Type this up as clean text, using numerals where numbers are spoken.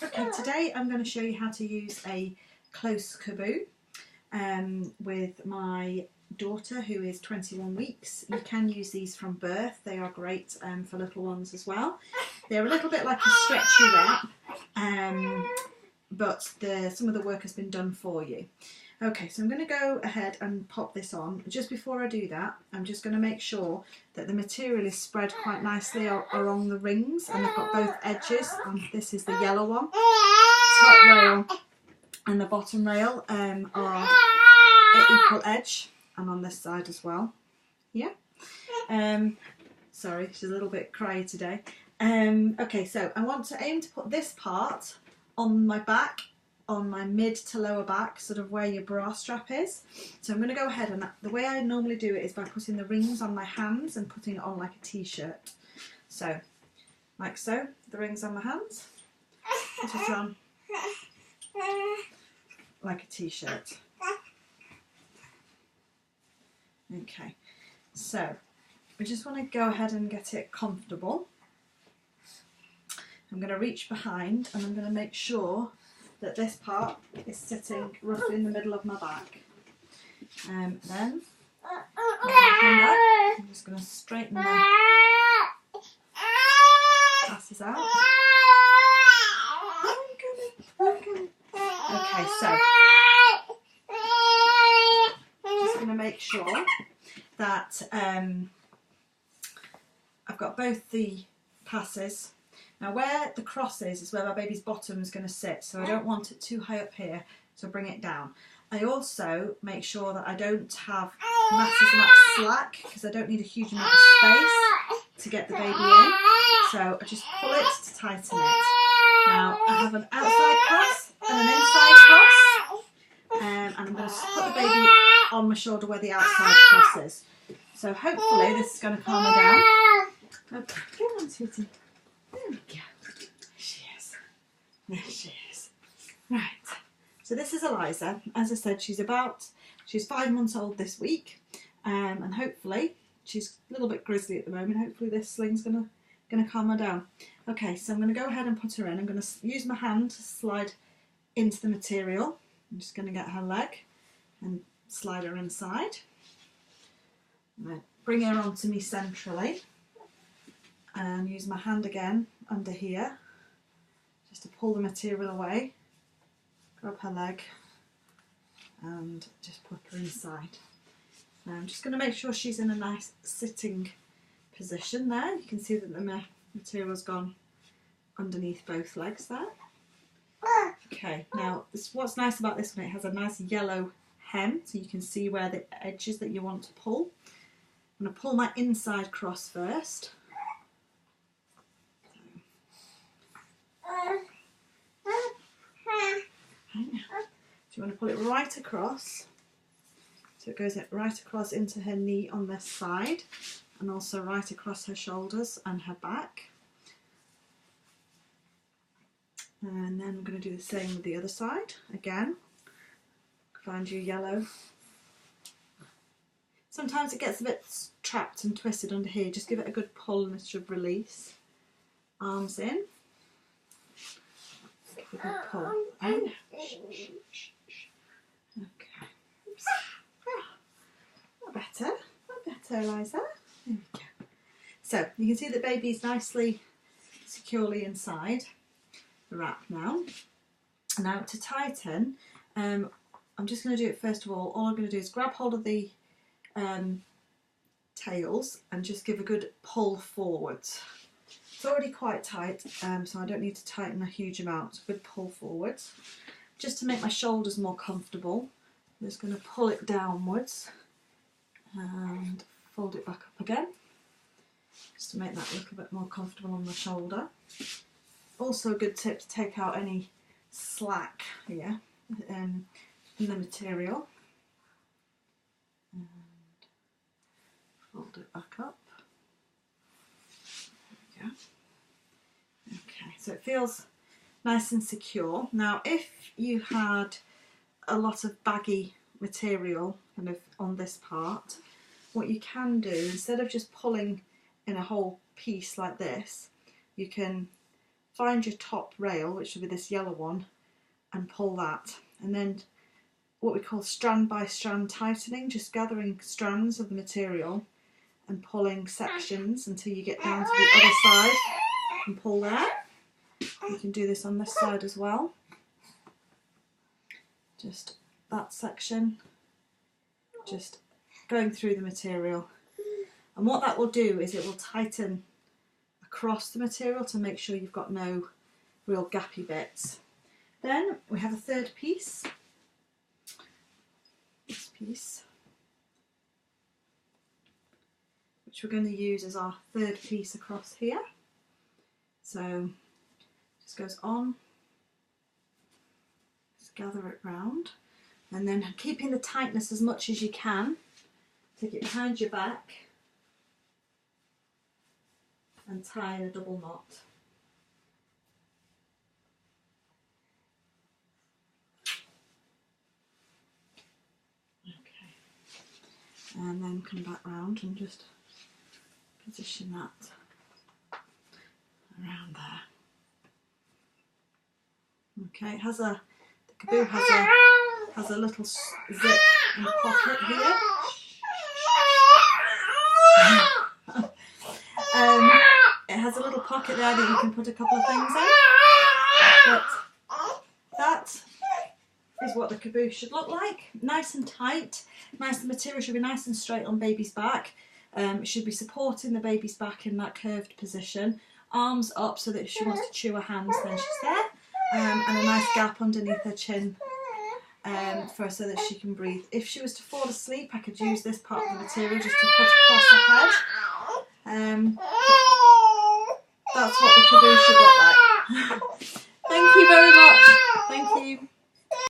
Okay, today I'm going to show you how to use a Close Caboo with my daughter who is 21 weeks. You can use these from birth. They are great for little ones as well. They're a little bit like a stretchy wrap, but some of the work has been done for you. Okay, so I'm going to go ahead and pop this on. Just before I do that, I'm just going to make sure that the material is spread quite nicely along the rings, and I've got both edges. This is the yellow one. Top rail and the bottom rail are at equal edge, and on this side as well. Yeah. Sorry, she's a little bit cry today. Okay, so I want to aim to put this part on my back, on my mid to lower back, sort of where your bra strap is. So I'm going to go ahead, and the way I normally do it is by putting the rings on my hands and putting it on like a t-shirt. So, like so, the rings on my hands, put it on like a t-shirt. Okay, so we just want to go ahead and get it comfortable. I'm going to reach behind and I'm going to make sure that this part is sitting roughly in the middle of my back. Then I'm just going to straighten the passes out. Okay, so just going to make sure that I've got both the passes. Now where the cross is where my baby's bottom is going to sit, so I don't want it too high up here, so bring it down. I also make sure that I don't have massive amount of slack, because I don't need a huge amount of space to get the baby in. So I just pull it to tighten it. Now I have an outside cross and an inside cross, and I'm going to put the baby on my shoulder where the outside cross is. So hopefully this is going to calm her down. Okay, come on, sweetie. There we go. There she is. There she is. Right. So this is Eliza. As I said, she's 5 months old this week, and hopefully she's a little bit grizzly at the moment. Hopefully this sling's gonna calm her down. Okay, so I'm gonna go ahead and put her in. I'm gonna use my hand to slide into the material. I'm just gonna get her leg and slide her inside. I'm gonna bring her onto me centrally, and use my hand again under here just to pull the material away, grab her leg and just put her inside. Now I'm just going to make sure she's in a nice sitting position there. You can see that the material's gone underneath both legs there. Okay, now what's nice about this one, it has a nice yellow hem, so you can see where the edges that you want to pull. I'm going to pull my inside cross first. So you want to pull it right across, so it goes right across into her knee on this side, and also right across her shoulders and her back. And then I'm going to do the same with the other side. Again, find your yellow. Sometimes it gets a bit trapped and twisted under here. Just give it a good pull and it should release. Arms in. Give it a good pull. In. Okay. Oops. Not better, Eliza. There we go. So you can see the baby's nicely, securely inside the wrap now. Now to tighten, I'm just going to do it first of all. All I'm going to do is grab hold of the tails and just give a good pull forwards. It's already quite tight, so I don't need to tighten a huge amount. A good pull forwards. Just to make my shoulders more comfortable, I'm just going to pull it downwards and fold it back up again, just to make that look a bit more comfortable on the shoulder. Also a good tip to take out any slack here in the material. And fold it back up. There we go. Okay, so it feels nice and secure. Now if you had a lot of baggy material kind of on this part, what you can do, instead of just pulling in a whole piece like this, you can find your top rail, which will be this yellow one, and pull that. And then what we call strand by strand tightening, just gathering strands of the material and pulling sections until you get down to the other side and pull there. You can do this on this side as well. Just that section, just going through the material. And what that will do is it will tighten across the material to make sure you've got no real gappy bits. Then we have a third piece, this piece, which we're going to use as our third piece across here. So just goes on, just gather it round, and then keeping the tightness as much as you can, take it behind your back and tie in a double knot. Okay, and then come back round and just position that around there. Okay, it has the Caboo has a little zip and pocket here. It has a little pocket there that you can put a couple of things in. But that is what the Caboo should look like. Nice and tight. Nice, the material should be nice and straight on baby's back. It should be supporting the baby's back in that curved position. Arms up so that if she wants to chew her hands, then she's there. And a nice gap underneath her chin so that she can breathe. If she was to fall asleep, I could use this part of the material just to put across her head. That's what the Caboo should look like. Thank you very much.